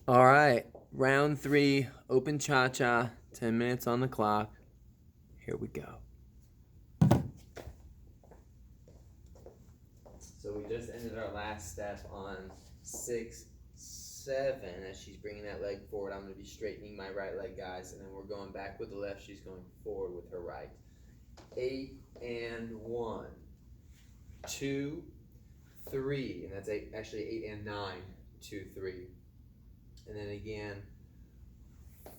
All right, round 3, open cha-cha, 10 minutes on the clock. Here we go. So we just ended our last step on 6, 7. As she's bringing that leg forward, I'm going to be straightening my right leg, guys, and then we're going back with the left. She's going forward with her right. 8 and 1, 2, 3, and that's actually 8 and 9, 2, 3. And then again,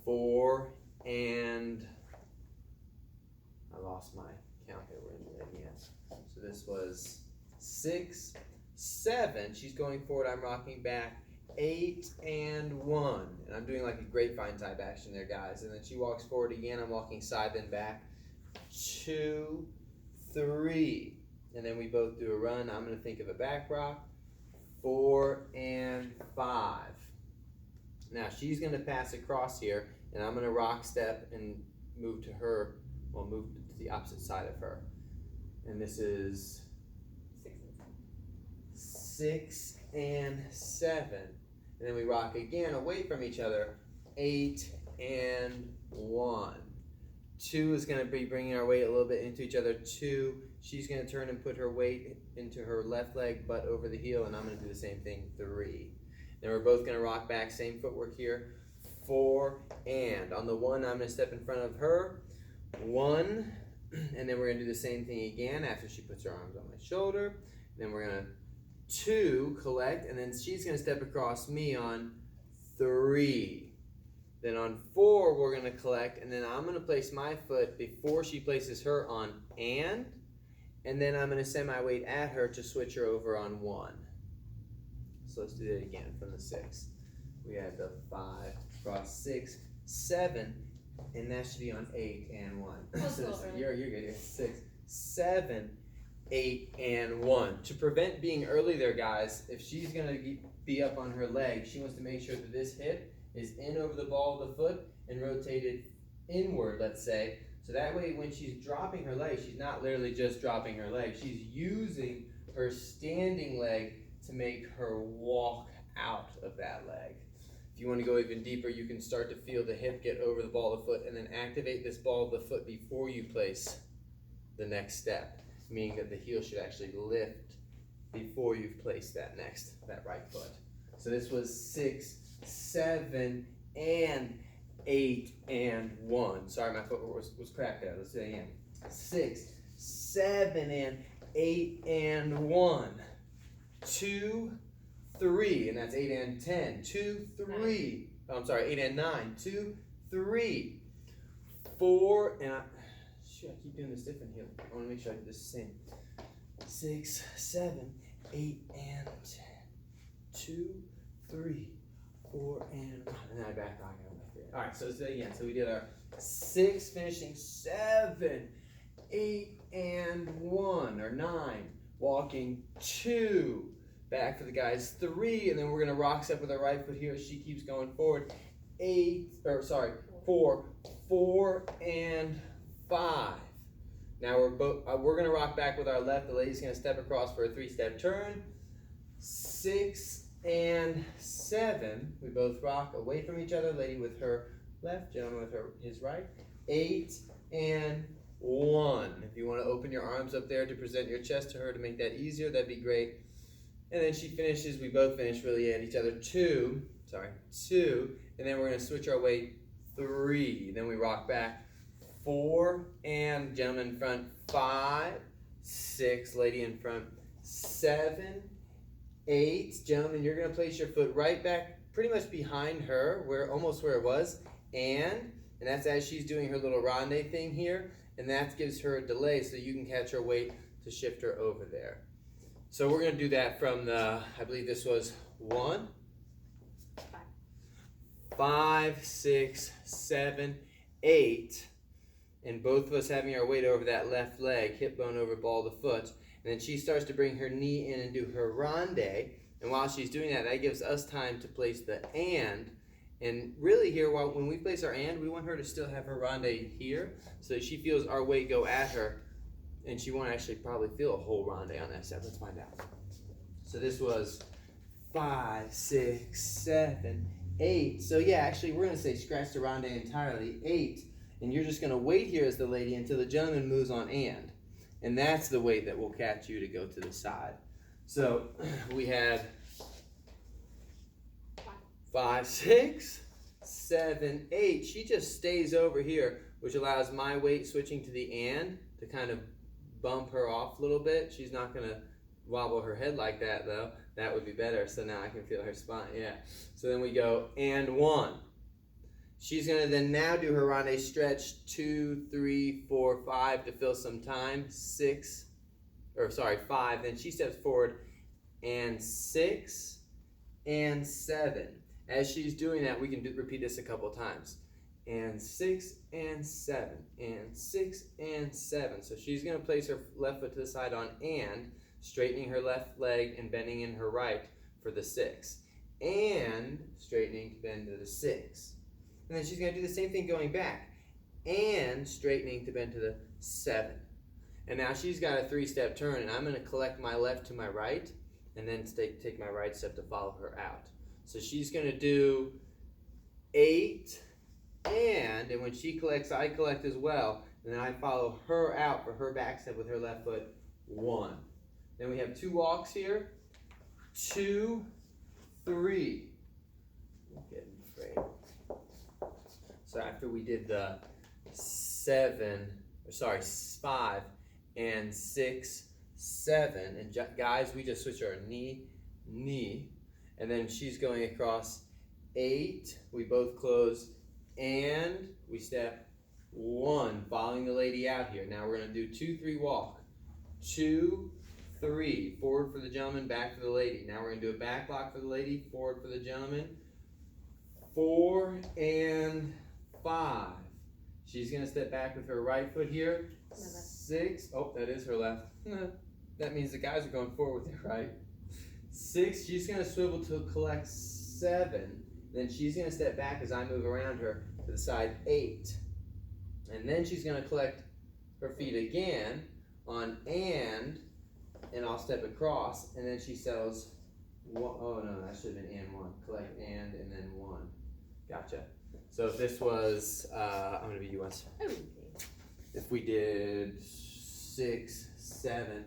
4 and I lost my count here. We're going to do that again. So this was 6, 7. She's going forward. I'm rocking back. 8 and 1. And I'm doing like a grapevine type action there, guys. And then she walks forward again. I'm walking side then back. 2, 3. And then we both do a run. I'm going to think of a back rock. 4 and 5. Now she's going to pass across here, and I'm going to rock step and move to her, well, move to the opposite side of her. And this is 6 and 7. And then we rock again away from each other. 8 and 1. 2 is going to be bringing our weight a little bit into each other. 2. She's going to turn and put her weight into her left leg, butt over the heel, and I'm going to do the same thing. 3. Then we're both going to rock back, same footwork here. 4 and on the 1, I'm going to step in front of her. 1, and then we're going to do the same thing again after she puts her arms on my shoulder. And then we're going to 2, collect, and then she's going to step across me on 3. Then on 4, we're going to collect, and then I'm going to place my foot before she places her on and then I'm going to send my weight at her to switch her over on 1. So let's do that again from the 6. We had the 5, cross 6, 7, and that should be on 8 and 1. So you're good. You're 6, 7, 8 and 1. To prevent being early there, guys, if she's going to be up on her leg, she wants to make sure that this hip is in over the ball of the foot and rotated inward, let's say. So that way when she's dropping her leg, she's not literally just dropping her leg. She's using her standing leg to make her walk out of that leg. If you want to go even deeper, you can start to feel the hip get over the ball of the foot and then activate this ball of the foot before you place the next step, meaning that the heel should actually lift before you've placed that right foot. So this was 6, 7, and 8 and 1. Sorry, my foot was cracked there. Let's do it again. 6, 7, and 8 and 1. 2, 3, and that's 8 and 10. 2, 3. Oh, I'm sorry, 8 and 9. 2, 3, 4, and I keep doing this different here. I want to make sure I do this the same. 6, 7, 8, and 10. 2, 3, 4, and 1. And then I back rock out my feet. All right, so let's do it again. So we did our 6, finishing 7, 8, and 1, or 9. Walking 2. Back for the guys, 3, and then we're going to rock step with our right foot here as she keeps going forward. 4, 4, and 5. Now we're going to rock back with our left. The lady's going to step across for a 3-step turn. 6 and 7. We both rock away from each other. Lady with her left, gentleman with his right. 8 and 1. If you want to open your arms up there to present your chest to her to make that easier, that'd be great. And then she finishes, we both finish really at each other. 2, and then we're going to switch our weight. 3, then we rock back. 4, and gentleman in front. 5, 6, lady in front. 7, 8, gentlemen, you're going to place your foot right back pretty much behind her, almost where it was, and that's as she's doing her little ronde thing here, and that gives her a delay so you can catch her weight to shift her over there. So we're going to do that from the, I believe this was 1, 5, 6, 7, 8, and both of us having our weight over that left leg, hip bone over ball of the foot. And then she starts to bring her knee in and do her ronde. And while she's doing that, that gives us time to place the and. And really here, when we place our and, we want her to still have her ronde here so that she feels our weight go at her. And she won't actually probably feel a whole ronde on that step. Let's find out. So this was 5, 6, 7, 8. So yeah, actually we're going to say scratch the ronde entirely. 8. And you're just going to wait here as the lady until the gentleman moves on and. And that's the weight that will catch you to go to the side. So we have 5, 6, 7, 8. She just stays over here, which allows my weight switching to the and to kind of bump her off a little bit. She's not going to wobble her head like that though. That would be better. So now I can feel her spine. Yeah. So then we go and 1. She's going to then now do her ronde stretch 2, 3, 4, 5 to fill some time. 5. Then she steps forward and 6 and 7. As she's doing that, we can repeat this a couple times. And 6 and 7 and 6 and 7. So she's going to place her left foot to the side on and, straightening her left leg and bending in her right for the 6. And straightening to bend to the 6. And then she's going to do the same thing going back. And straightening to bend to the 7. And now she's got a 3-step turn, and I'm going to collect my left to my right, and then take my right step to follow her out. So she's going to do 8 and when she collects, I collect as well. And then I follow her out for her back step with her left foot. 1. Then we have 2 walks here. 2, 3. I'm getting afraid. So after we did the 5 and 6, 7, and guys, we just switch our knee, and then she's going across 8. We both close, and we step 1, following the lady out here. Now we're going to do 2, 3 walk. 2, 3, forward for the gentleman, back for the lady. Now we're going to do a back lock for the lady, forward for the gentleman. 4 and 5. She's going to step back with her right foot here. 6. Oh, that is her left. That means the guys are going forward with their right. 6. She's going to swivel to collect 7. Then she's going to step back as I move around her to the side. 8. And then she's going to collect her feet again on and I'll step across. And then she settles. Oh no, that should have been and 1. Collect and then 1. Gotcha. So if this was, I'm going to be US. Okay. If we did 6, 7,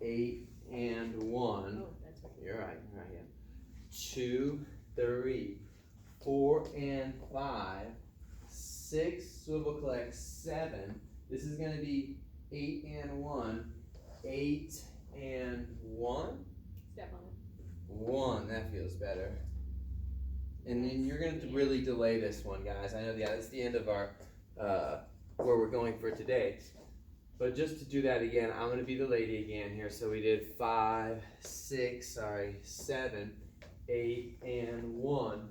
8, and 1. Oh, that's right. You're right, yeah. 2, 3, 4, and 5. 6, swivel collect 7. This is going to be 8 and 1. 8 and 1. Step on it. 1, that feels better. And then you're going to really delay this one, guys. I know, yeah, that's the end of our, where we're going for today. But just to do that again, I'm going to be the lady again here. So we did 7, 8, and 1,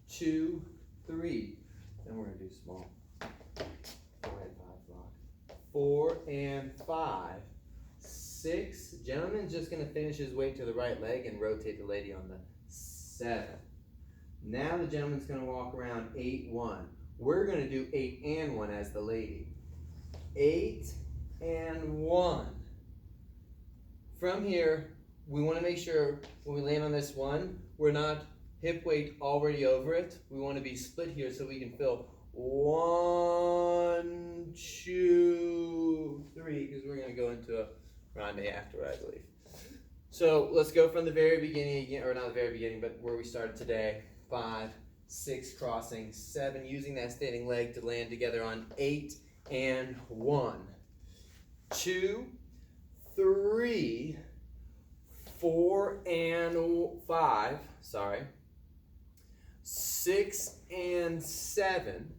2, 3. Then we're going to do small. 4 and 5 block. 4 and 5. 6. Gentleman's just going to finish his weight to the right leg and rotate the lady on the 7. Now the gentleman's going to walk around 8, 1. We're going to do 8 and 1 as the lady. 8 and 1. From here, we want to make sure when we land on this 1, we're not hip weight already over it. We want to be split here so we can feel 1, 2, 3, because we're going to go into a ronde after, I believe. So let's go from the very beginning again, or not the very beginning, but where we started today. 5, 6 crossing, 7 using that standing leg to land together on 8 and 1, 2, 3, 4 and 5, 6 and 7,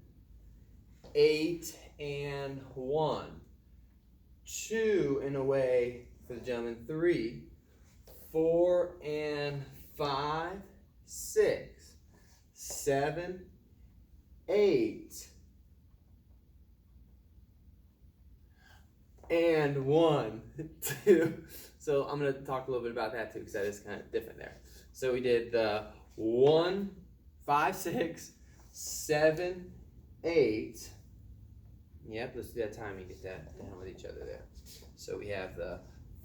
8 and 1, 2 and away for the gentleman, 3, 4 and 5, 6, 7, 8, and 1, 2. So I'm going to talk a little bit about that too, because that is kind of different there. So we did the 1, 5, 6, 7, 8. Yep, let's do that timing, get that down with each other there. So we have the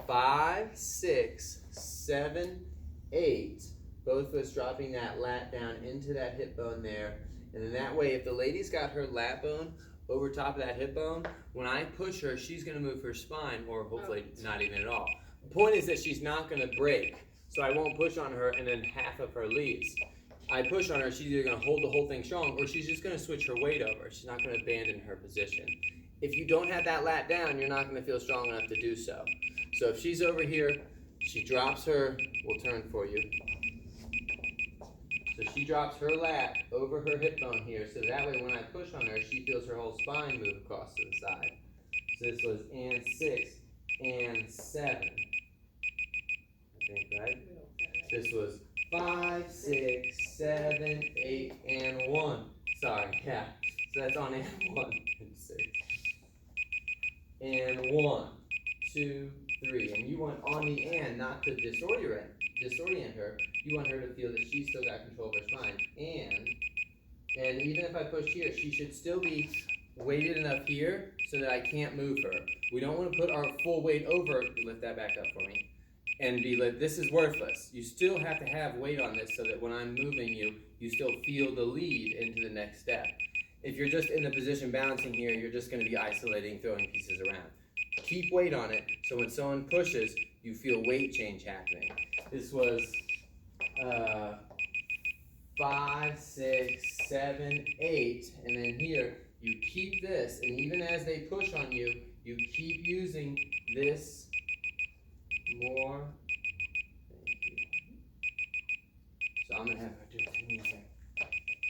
5, 6, 7, 8, both of us dropping that lat down into that hip bone there. And then that way, if the lady's got her lat bone over top of that hip bone, when I push her, she's gonna move her spine, or hopefully not even at all. The point is that she's not gonna break, so I won't push on her and then half of her leaves. I push on her, she's either gonna hold the whole thing strong, or she's just gonna switch her weight over. She's not gonna abandon her position. If you don't have that lat down, you're not gonna feel strong enough to do so. So if she's over here, she drops her, we'll turn for you. So she drops her lat over her hip bone here, so that way when I push on her, she feels her whole spine move across to the side. So this was and 6 and 7. I think, right? This was 5, 6, 7, 8, and 1. Sorry, yeah. So that's on and 1 and 6. And 1, 2, 3. And you want on the and not to disorient her. You want her to feel that she's still got control of her spine. And even if I push here, she should still be weighted enough here so that I can't move her. We don't want to put our full weight over, lift that back up for me, and be like, this is worthless. You still have to have weight on this so that when I'm moving you, you still feel the lead into the next step. If you're just in the position balancing here, you're just going to be isolating, throwing pieces around. Keep weight on it so when someone pushes, you feel weight change happening. This was 5, 6, 7, 8, and then here you keep this, and even as they push on you, you keep using this more. Thank you. So I'm gonna have her do it to me here.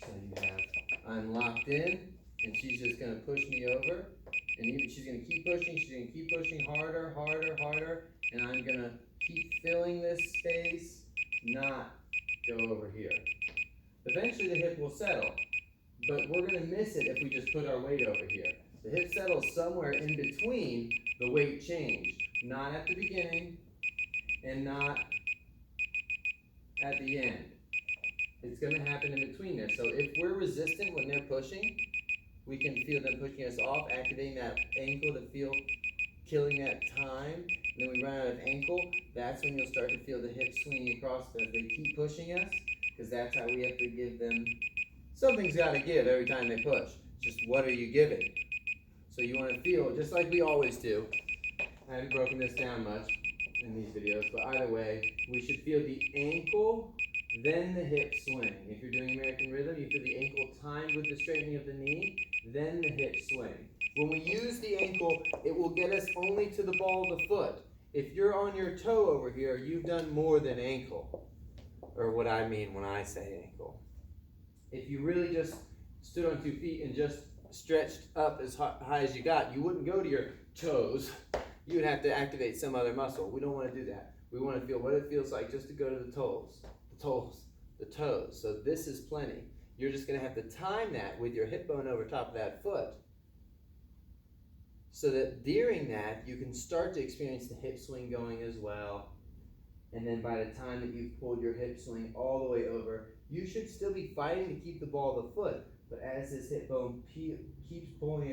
So you have, I'm locked in, and she's just gonna push me over, and even she's gonna keep pushing. She's gonna keep pushing harder, harder, harder, and I'm gonna keep filling this space, not go over here. Eventually the hip will settle, but we're gonna miss it if we just put our weight over here. The hip settles somewhere in between the weight change, not at the beginning and not at the end. It's gonna happen in between there. So if we're resistant when they're pushing, we can feel them pushing us off, activating that ankle to feel, killing that time. And then we run out of ankle, that's when you'll start to feel the hip swinging across as they keep pushing us, because that's how we have to give them, something's gotta give every time they push. Just what are you giving? So you wanna feel, just like we always do, I haven't broken this down much in these videos, but either way, we should feel the ankle, then the hip swing. If you're doing American Rhythm, you feel the ankle timed with the straightening of the knee, then the hip swing. When we use the ankle, it will get us only to the ball of the foot. If you're on your toe over here, you've done more than ankle, or what I mean when I say ankle. If you really just stood on 2 feet and just stretched up as high as you got, you wouldn't go to your toes. You would have to activate some other muscle. We don't want to do that. We want to feel what it feels like just to go to the toes. So this is plenty. You're just going to have to time that with your hip bone over top of that foot, so that during that you can start to experience the hip swing going as well. And then by the time that you've pulled your hip swing all the way over, you should still be fighting to keep the ball of the foot, but as this hip bone keeps pulling